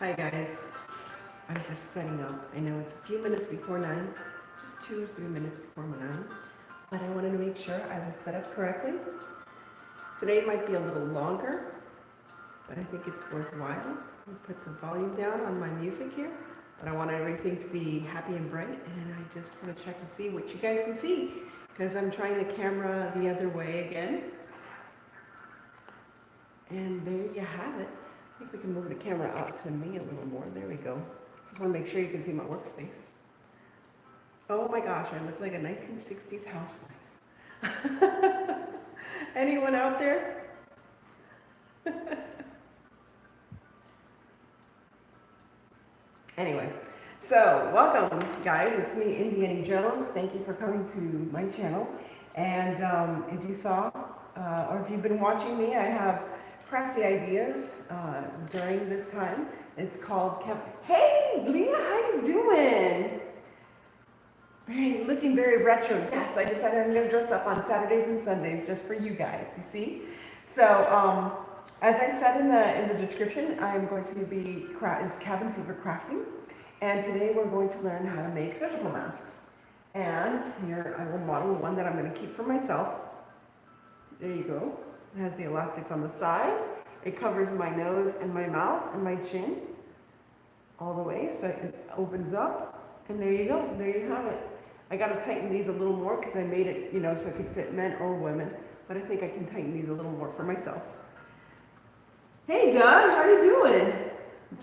Hi guys, I'm just setting up. I know it's a few minutes before 9, just 2 or 3 minutes before 9, but I wanted to make sure I was set up correctly. Today might be a little longer, but I think it's worthwhile. I'll put the volume down on my music here, but I want everything to be happy and bright, and I just want to check and see what you guys can see, because I'm trying the camera the other way again. And there you have it. I think we can move the camera out to me a little more. There we go. Just want to make sure you can see my workspace. Oh my gosh, I look like a 1960s housewife. Anyone out there? Anyway, so welcome guys. It's me, Indiana Jones. Thank you for coming to my channel. And if you saw, or if you've been watching me, I have crafty ideas during this time. It's called Hey Leah, how you doing? Looking very retro. Yes, I decided I'm going to dress up on Saturdays and Sundays just for you guys, you see? So as I said in the description, I'm going to be, it's cabin fever crafting, and today we're going to learn how to make surgical masks. And here I will model one that I'm going to keep for myself. There you go. It has the elastics on the side. It covers my nose and my mouth and my chin all the way, so it opens up. And there you go. There you have it. I got to tighten these a little more because I made it, so it could fit men or women. But I think I can tighten these a little more for myself. Hey, Doug, how are you doing?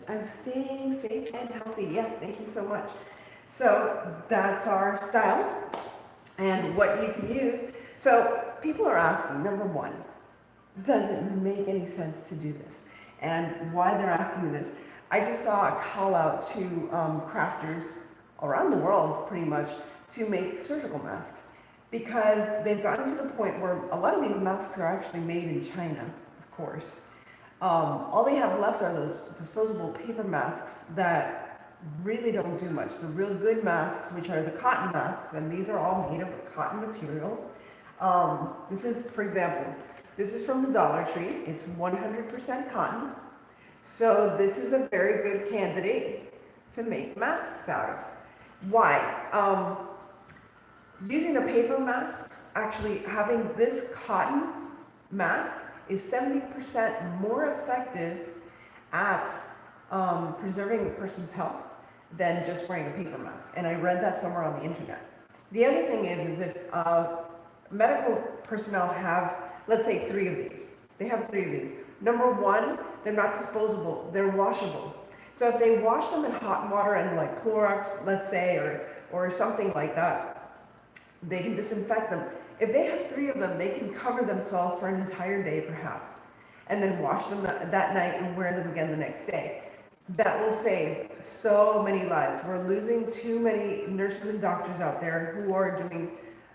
I'm staying safe and healthy. Yes, thank you so much. So that's our style and what you can use. So people are asking, number one, does it make any sense to do this? And why they're asking me this, I just saw a call out to crafters around the world pretty much to make surgical masks, because they've gotten to the point where a lot of these masks are actually made in China, of course. All they have left are those disposable paper masks that really don't do much. The real good masks, which are the cotton masks, and these are all made of cotton materials. This is, for example, this is from the Dollar Tree. It's 100% cotton. So this is a very good candidate to make masks out of. Why? Using the paper masks, actually having this cotton mask is 70% more effective at preserving a person's health than just wearing a paper mask. And I read that somewhere on the internet. The other thing is if medical personnel have, let's say, 3 of these. They have 3 of these. Number one, they're not disposable, they're washable. So if they wash them in hot water and like Clorox, let's say, or something like that, they can disinfect them. If they have 3 of them, they can cover themselves for an entire day perhaps, and then wash them that night and wear them again the next day. That will save so many lives. We're losing too many nurses and doctors out there who are doing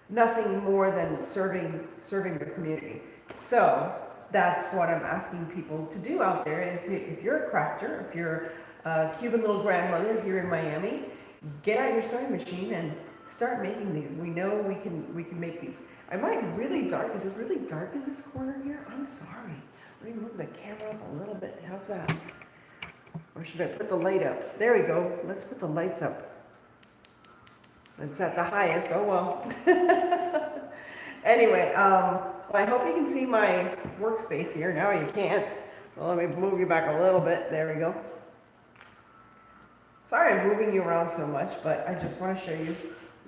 nothing more than serving the community. So that's what I'm asking people to do out there. If you're a crafter, if you're a Cuban little grandmother here in Miami, get out your sewing machine and start making these. We know we can make these. Am I really dark? Is it really dark in this corner here? I'm sorry. Let me move the camera up a little bit. How's that? Or should I put the light up? There we go. Let's put the lights up. It's at the highest. Oh well. Anyway, well, I hope you can see my workspace here. Now you can't. Well, let me move you back a little bit. There we go. Sorry I'm moving you around so much, but I just want to show you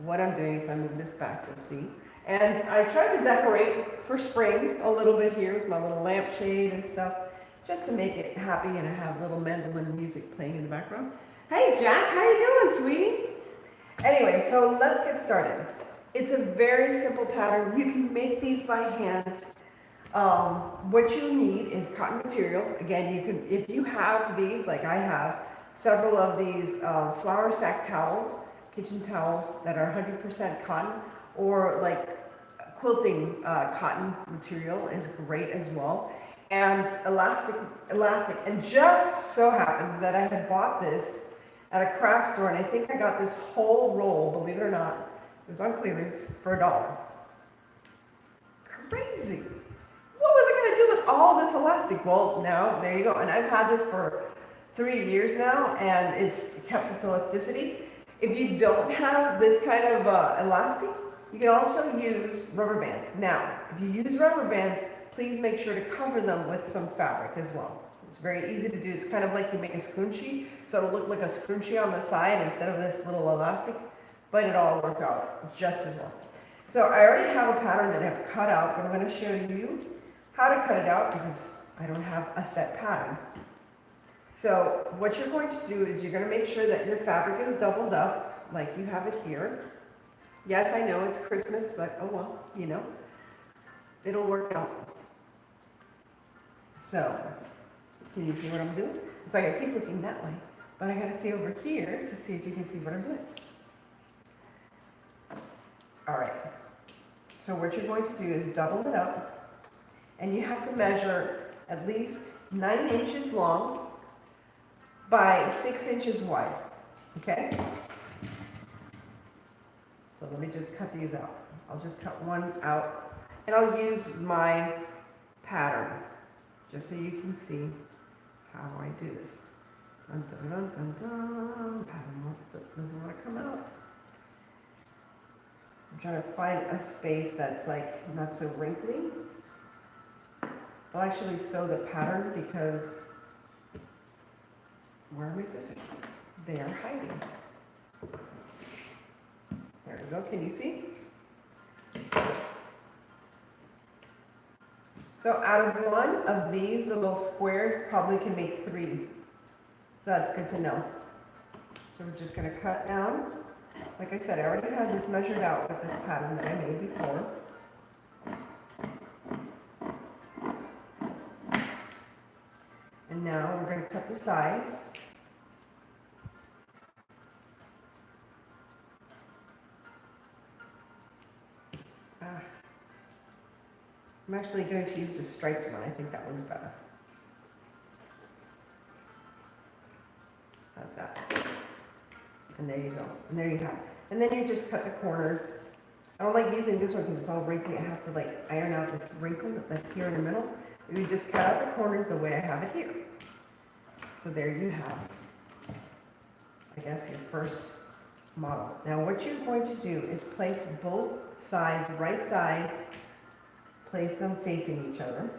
what I'm doing. If I move this back, you'll see. And I tried to decorate for spring a little bit here with my little lampshade and stuff, just to make it happy, and I have little mandolin music playing in the background. Hey Jack, how you doing, sweetie? Anyway, so let's get started. It's a very simple pattern. You can make these by hand. What you need is cotton material. Again, you can, if you have these, like I have several of these flour sack towels, kitchen towels that are 100% cotton, or like quilting cotton material is great as well. And elastic. And just so happens that I had bought this at a craft store, and I think I got this whole roll, believe it or not, it was on clearance for $1. Crazy. What was I going to do with all this elastic? Well, now, there you go. And I've had this for 3 years now, and it's kept its elasticity. If you don't have this kind of elastic, you can also use rubber bands. Now, if you use rubber bands, please make sure to cover them with some fabric as well. It's very easy to do. It's kind of like you make a scrunchie, so it'll look like a scrunchie on the side instead of this little elastic, but it'll all work out just as well. So I already have a pattern that I've cut out, but I'm going to show you how to cut it out because I don't have a set pattern. So what you're going to do is you're going to make sure that your fabric is doubled up like you have it here. Yes, I know it's Christmas, but oh well, you know, it'll work out. So, can you see what I'm doing? It's like I keep looking that way, but I got to see over here to see if you can see what I'm doing. All right. So what you're going to do is double it up, and you have to measure at least 9 inches long by 6 inches wide, okay? So let me just cut these out. I'll just cut one out, and I'll use my pattern, just so you can see how I do this. Dun, dun, dun, dun, dun. Pattern doesn't want to come out. I'm trying to find a space that's like not so wrinkly. I'll actually sew the pattern because where are my scissors? They are hiding. There we go. Can you see? So out of one of these little squares, probably can make 3. So that's good to know. So we're just going to cut down. Like I said, I already had this measured out with this pattern that I made before. And now we're going to cut the sides. I'm actually going to use the striped one. I think that one's better. How's that? And there you go. And there you have it. And then you just cut the corners. I don't like using this one because it's all wrinkly. I have to like iron out this wrinkle that's here in the middle. You just cut out the corners the way I have it here. So there you have, I guess, your first model. Now what you're going to do is place both sides, right sides, place them facing each other.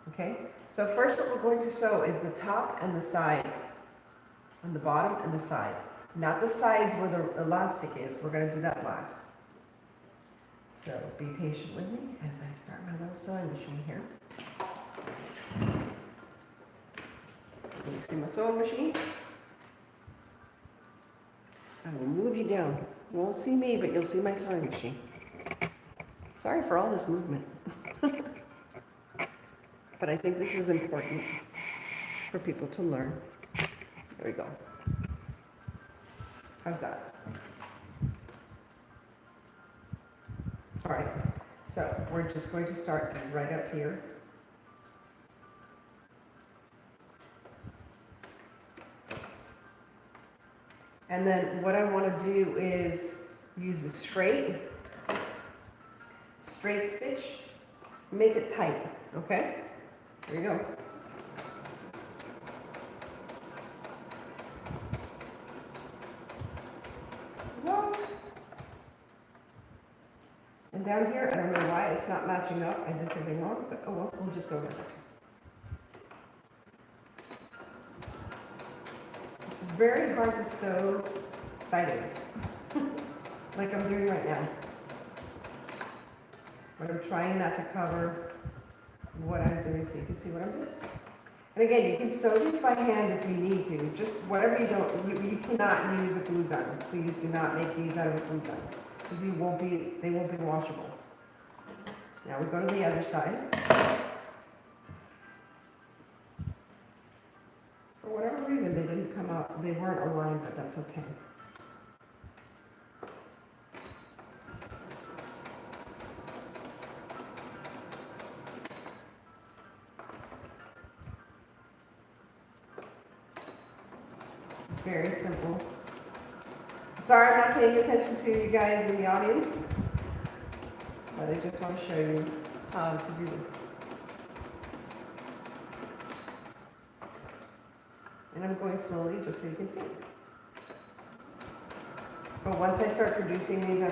Okay? So first what we're going to sew is the top and the sides, on the bottom and the side. Not the sides where the elastic is. We're going to do that last. So be patient with me as I start my little sewing machine here. Can you see my sewing machine? I will move you down. You won't see me, but you'll see my sewing machine. Sorry for all this movement. But I think this is important for people to learn. There we go. How's that? All right, so we're just going to start right up here. And then what I want to do is use a straight stitch, make it tight, okay? There you go. And down here, I don't know why it's not matching up. I did something wrong, but oh well, we'll just go with it. It's very hard to sew sideways, like I'm doing right now. But I'm trying not to cover what I'm doing so you can see what I'm doing. And again, you can sew these by hand if you need to. Just whatever you don't, you cannot use a glue gun. Please do not make these out of a glue gun, because they won't be washable. Now we go to the other side. For whatever reason, they didn't come out, they weren't aligned, but that's okay. Very simple. Sorry I'm not paying attention to you guys in the audience, but I just want to show you how to do this. And I'm going slowly just so you can see. But once I start producing these,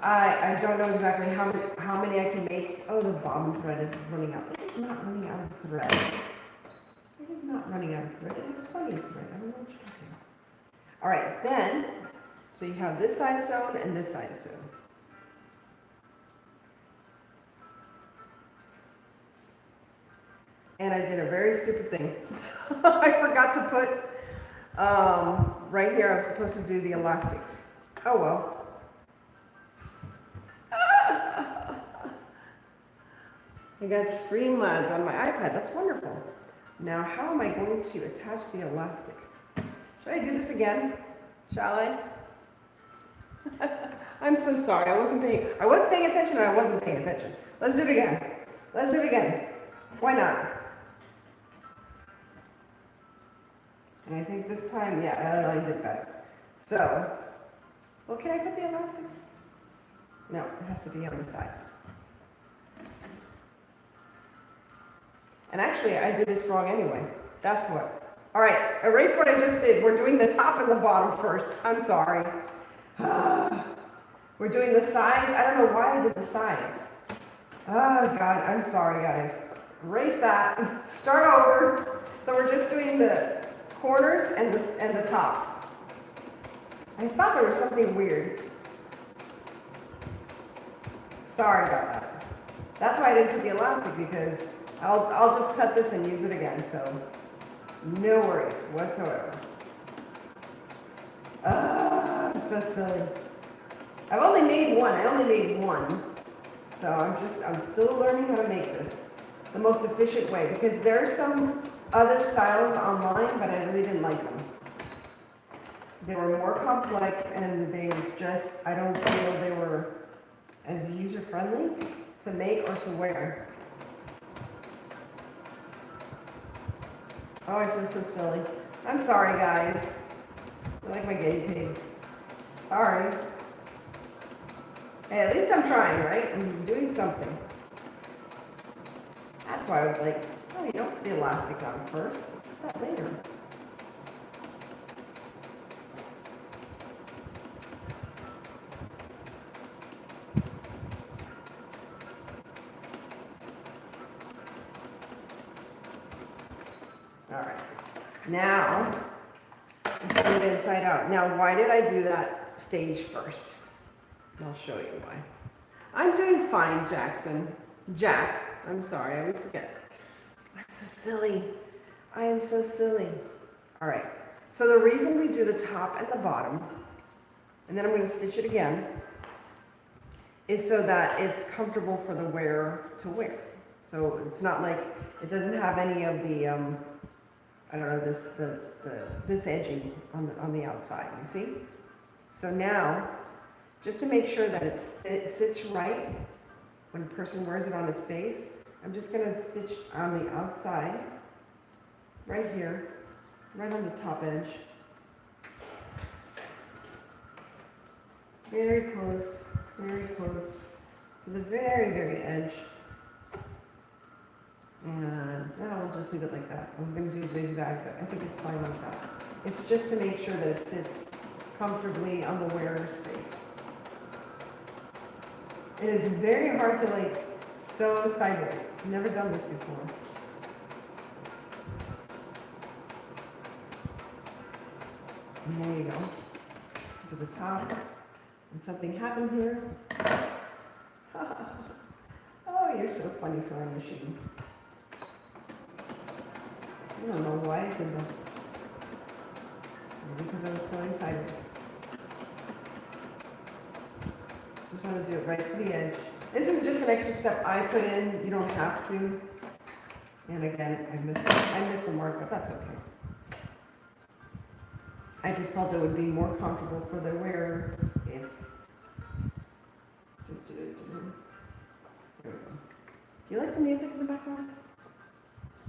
I don't know exactly how many I can make. Oh, the bobbin thread is running out. It is not running out of thread. It is not running out of thread. It has plenty of thread. I don't know what you're talking about. All right, then, so you have this side sewn and this side sewn. And I did a very stupid thing. I forgot to put, right here, I was supposed to do the elastics. Oh well. I got Streamlabs on my iPad. That's wonderful. Now, how am I going to attach the elastic? Should I do this again? Shall I? I'm so sorry. I wasn't paying attention, and I wasn't paying attention. Let's do it again. Let's do it again. Why not? And I think this time, yeah, I liked it better. So, well, can I put the elastics? No, it has to be on the side. And actually, I did this wrong anyway. That's what. All right, erase what I just did. We're doing the top and the bottom first. I'm sorry. We're doing the sides. I don't know why I did the sides. Oh, God, I'm sorry, guys. Erase that. Start over. So we're just doing the corners and the tops. I thought there was something weird. Sorry about that. That's why I didn't put the elastic, because I'll just cut this and use it again, so no worries whatsoever. I'm so silly. I've only made one. I only made one. So I'm still learning how to make this the most efficient way, because there are some other styles online, but I really didn't like them. They were more complex, and I don't feel they were as user-friendly to make or to wear. Oh, I feel so silly. I'm sorry, guys. You're like my guinea pigs. Sorry. Hey, at least I'm trying, right? I'm doing something. That's why I was like, oh, you don't put the elastic on first. Put that later. All right. Now, I'm turning it inside out. Now, why did I do that stage first? I'll show you why. I'm doing fine, Jack. I'm sorry, I always forget. I'm so silly. I am so silly. All right. So the reason we do the top and the bottom, and then I'm going to stitch it again, is so that it's comfortable for the wearer to wear. So it's not like, it doesn't have any of the, I don't know, this edging on the outside, you see? So now, just to make sure that it sits right when a person wears it on its face, I'm just going to stitch on the outside, right here, right on the top edge. Very close to the very, very edge. And now we'll just leave it like that. I was going to do zigzag, but I think it's fine like that. It's just to make sure that it sits comfortably on the wearer's face. It is very hard to sew sideways. I've never done this before. And there you go. To the top. And something happened here. Oh, you're so funny, sewing machine. I don't know why I did that. Maybe because I was sewing sideways. Just want to do it right to the edge. This is just an extra step I put in. You don't have to. And again, I missed the mark, but that's okay. I just felt it would be more comfortable for the wearer if. There we go. Do you like the music in the background?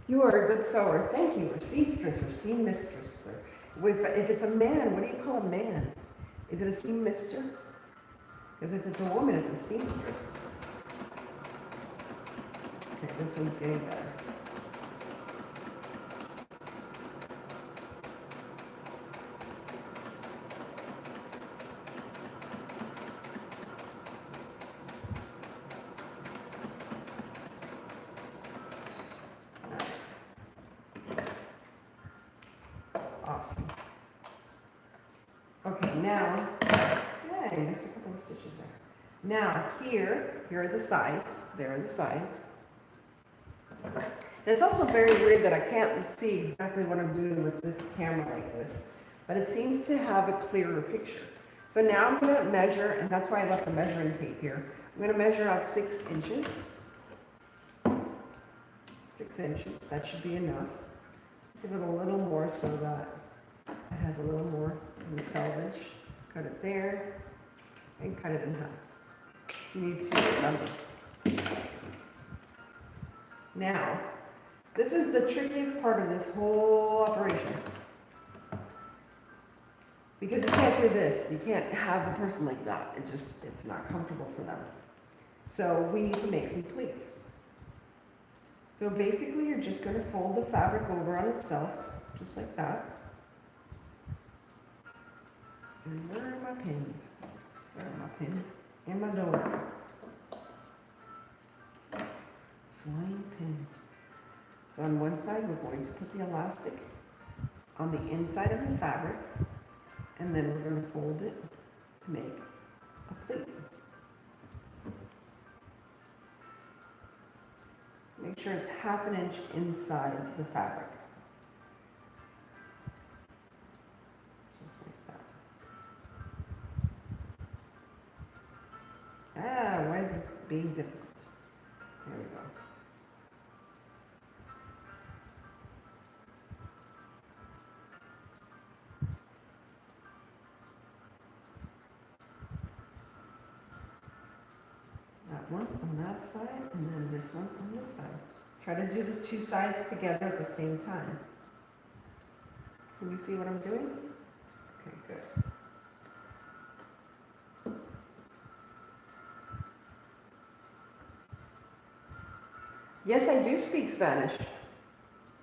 You are a good sewer. Thank you. Or seamstress or seam mistress. Or if it's a man, what do you call a man? Is it a seam mister? Because if it's a woman, it's a seamstress. Okay, this one's getting better. stitches there. Now here are the sides. There are the sides. And it's also very weird that I can't see exactly what I'm doing with this camera like this, but it seems to have a clearer picture. So now I'm going to measure, and that's why I left the measuring tape here. I'm going to measure out 6 inches. 6 inches, that should be enough. Give it a little more so that it has a little more in the selvage. Cut it there, and cut it in half. You need to remember. Now, this is the trickiest part of this whole operation. Because you can't do this. You can't have a person like that. It's not comfortable for them. So we need to make some pleats. So basically you're just going to fold the fabric over on itself, just like that. And where are my pins? Where are my pins? And my donut. Flying pins. So on one side we're going to put the elastic on the inside of the fabric, and then we're going to fold it to make a pleat. Make sure it's ½ inch inside the fabric. Just like that. Ah, why is this being difficult? There we go. That one on that side, and then this one on this side. Try to do the 2 sides together at the same time. Can you see what I'm doing? Okay, good. Yes, I do speak Spanish.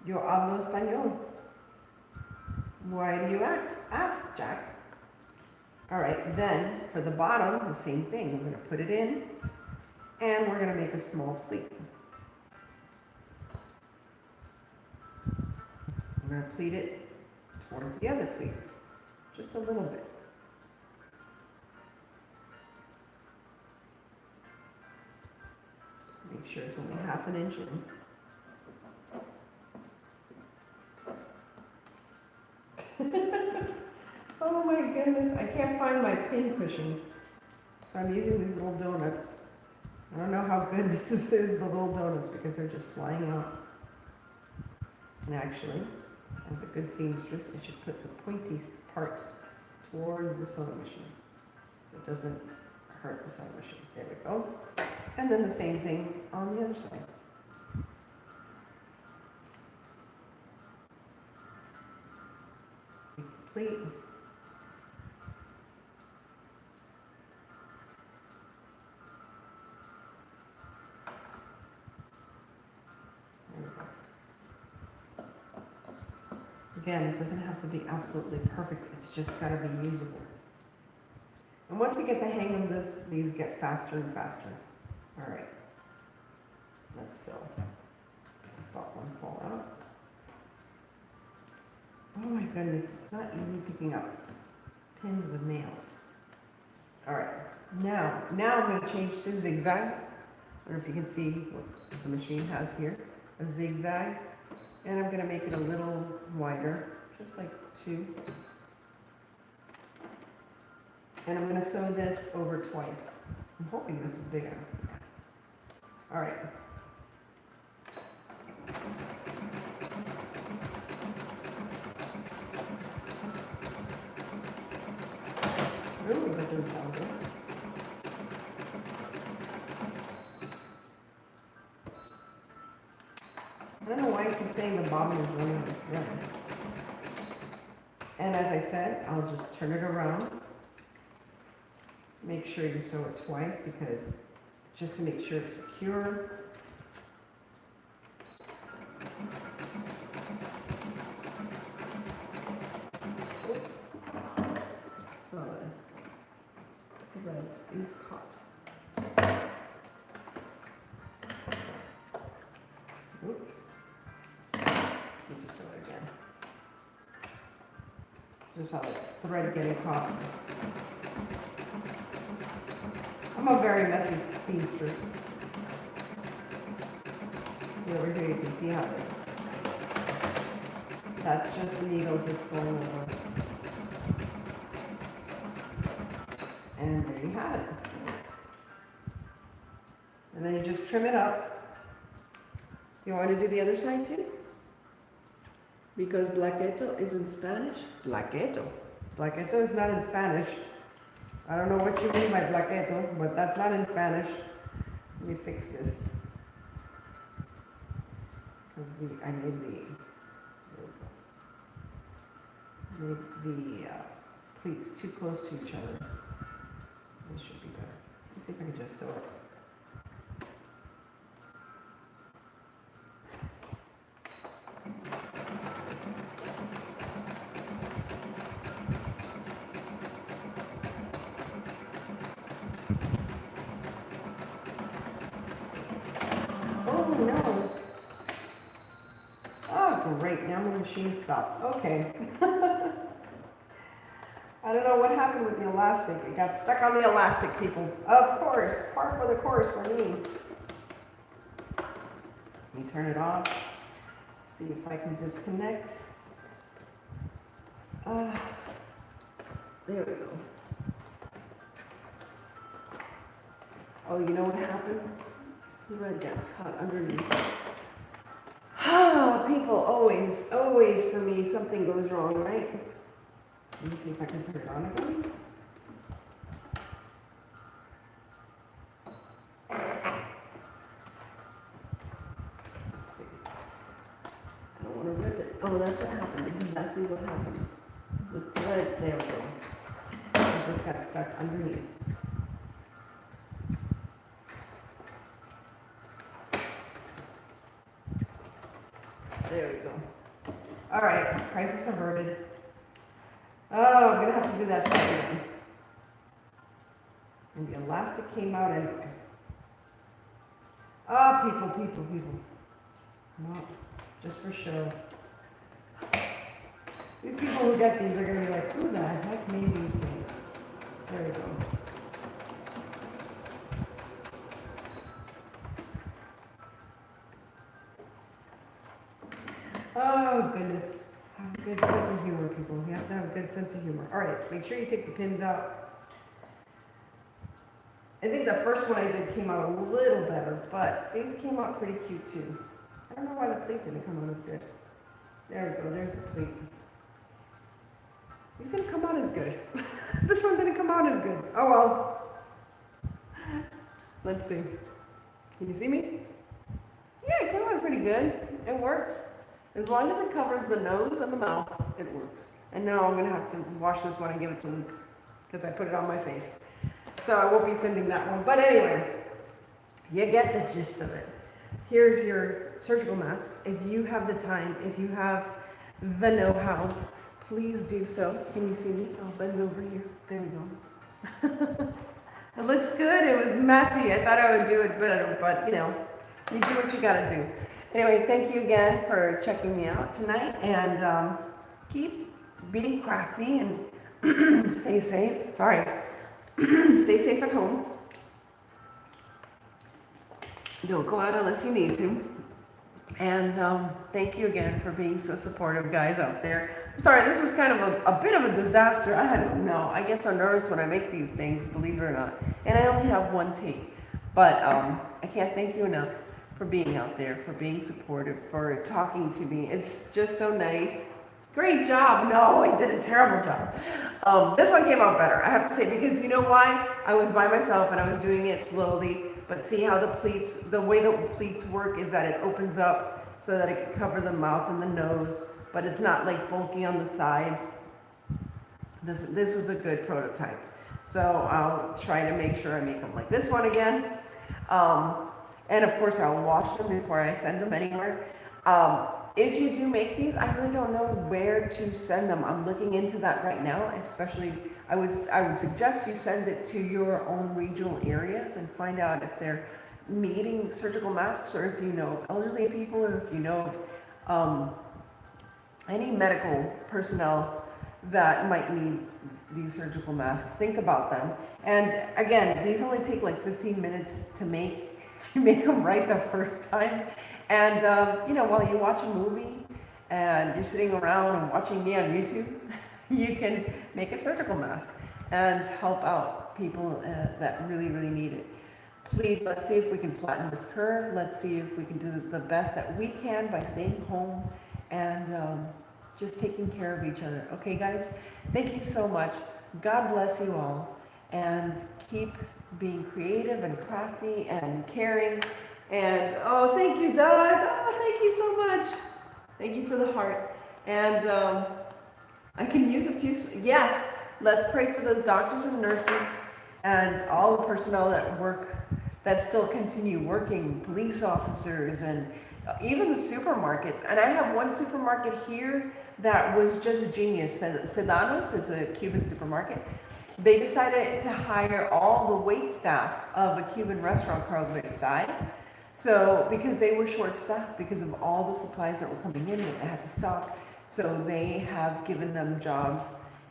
Yo hablo español. Why do you ask, Jack? All right, then for the bottom, the same thing. We're going to put it in, and we're going to make a small pleat. We're going to pleat it towards the other pleat, just a little bit. Make sure it's only ½ inch in. Oh my goodness, I can't find my pin cushion, so I'm using these little donuts. I don't know how good this is, the little donuts, because they're just flying out. And actually, as a good seamstress, I should put the pointy part towards the sewing machine, so it doesn't hurt the sewing machine. There we go. And then the same thing on the other side. Pleat. Again, it doesn't have to be absolutely perfect. It's just got to be usable. And once you get the hang of this, these get faster and faster. All right. Let's sew. I thought one fall out. Oh my goodness, it's not easy picking up pins with nails. All right. Now I'm going to change to zigzag. I don't know if you can see what the machine has here. A zigzag. And I'm going to make it a little wider, just like 2. And I'm going to sew this over twice. I'm hoping this is big enough. All right. Ooh, that doesn't sound good. I don't know why you keep saying the bobbin is running on the thread. And as I said, I'll just turn it around. Make sure you sew it twice, because just to make sure it's secure. So the thread is caught. Oops. Let me just sew it again. Just saw the thread getting caught. I'm a very messy seamstress. See over here, you can see how that's just the needles it's going over. And there you have it. And then you just trim it up. Do you want to do the other side too? Because blaqueto is in Spanish. Blaqueto. Blaqueto is not in Spanish. I don't know what you mean by blaqueto, but that's not in Spanish. Let me fix this. Because I made the pleats too close to each other. This should be better. Let's see if I can just sew it. Oh no. Oh great, now my machine stopped. Okay. I don't know what happened with the elastic. It got stuck on the elastic, people. Of course, par for the course for me. Let me turn it off. See if I can disconnect. There we go. Oh, you know what happened? The red got caught underneath. Ah, people, always for me, something goes wrong, right? Let me see if I can turn it on again. Let's see. I don't want to rip it. Oh, that's what happened. Exactly what happened. The thread, there we go. It just got stuck underneath. There we go. All right, crisis averted. Oh, I'm gonna have to do that side again. And the elastic came out anyway. Oh, people. No, just for show. These people who get these are gonna be like, who the heck made these things? There we go. Oh, goodness. Have a good sense of humor, people. You have to have a good sense of humor. All right, make sure you take the pins out. I think the first one I did came out a little better, but these came out pretty cute too. I don't know why the plate didn't come out as good. There we go, there's the plate. These didn't come out as good. This one didn't come out as good. Oh well. Let's see. Can you see me? Yeah, it came out pretty good. It works. As long as it covers the nose and the mouth, it works. And now I'm going to have to wash this one and give it to Luke because I put it on my face. So I won't be sending that one. But anyway, you get the gist of it. Here's your surgical mask. If you have the time, if you have the know-how, please do so. Can you see me? I'll bend over here. There we go. It looks good. It was messy. I thought I would do it better, but you know, you do what you got to do. Anyway, thank you again for checking me out tonight, and keep being crafty and stay safe. Sorry. Stay safe at home. Don't go out unless you need to. And thank you again for being so supportive, guys out there. I'm sorry, this was kind of a bit of a disaster. I don't know. I get so nervous when I make these things, believe it or not. And I only have one take. But I can't thank you enough for being out there, for being supportive, for talking to me. It's just so nice. Great job. No, I did a terrible job. This one came out better, I have to say, because you know why? I was by myself and I was doing it slowly, but see how the way the pleats work is that it opens up so that it can cover the mouth and the nose, but it's not like bulky on the sides. This was a good prototype. So I'll try to make sure I make them like this one again. And of course I'll wash them before I send them anywhere. If you do make these, I really don't know where to send them. I'm looking into that right now, especially I would suggest you send it to your own regional areas and find out if they're needing surgical masks, or if you know of elderly people, or if you know of any medical personnel that might need these surgical masks. Think about them. And again, these only take like 15 minutes to make if you make them right the first time. And you know, while you watch a movie and you're sitting around and watching me on YouTube, you can make a surgical mask and help out people that really, really need it. Please, let's see if we can flatten this curve. Let's see if we can do the best that we can by staying home and just taking care of each other. Okay, guys? Thank you so much. God bless you all. And keep being creative and crafty and caring. And, oh, thank you, Doug. Oh, thank you so much. Thank you for the heart. And I can use a few, yes, let's pray for those doctors and nurses and all the personnel that still continue working, police officers and even the supermarkets. And I have one supermarket here that was just genius. Sedanos, it's a Cuban supermarket. They decided to hire all the wait staff of a Cuban restaurant called Versailles. So, because they were short-staffed because of all the supplies that were coming in that they had to stock. So they have given them jobs,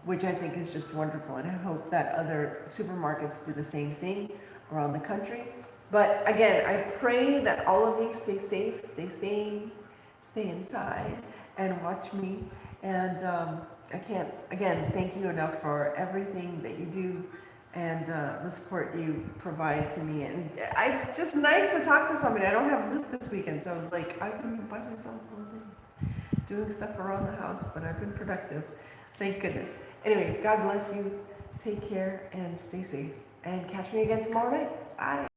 which I think is just wonderful. And I hope that other supermarkets do the same thing around the country. But again, I pray that all of you stay safe, stay sane, stay inside, and watch me. And I can't, again, thank you enough for everything that you do and the support you provide to me. And it's just nice to talk to somebody. I don't have Luke this weekend, so I was like, I've been by myself all day, doing stuff around the house, but I've been productive. Thank goodness. Anyway, God bless you. Take care and stay safe. And catch me again tomorrow night. Bye.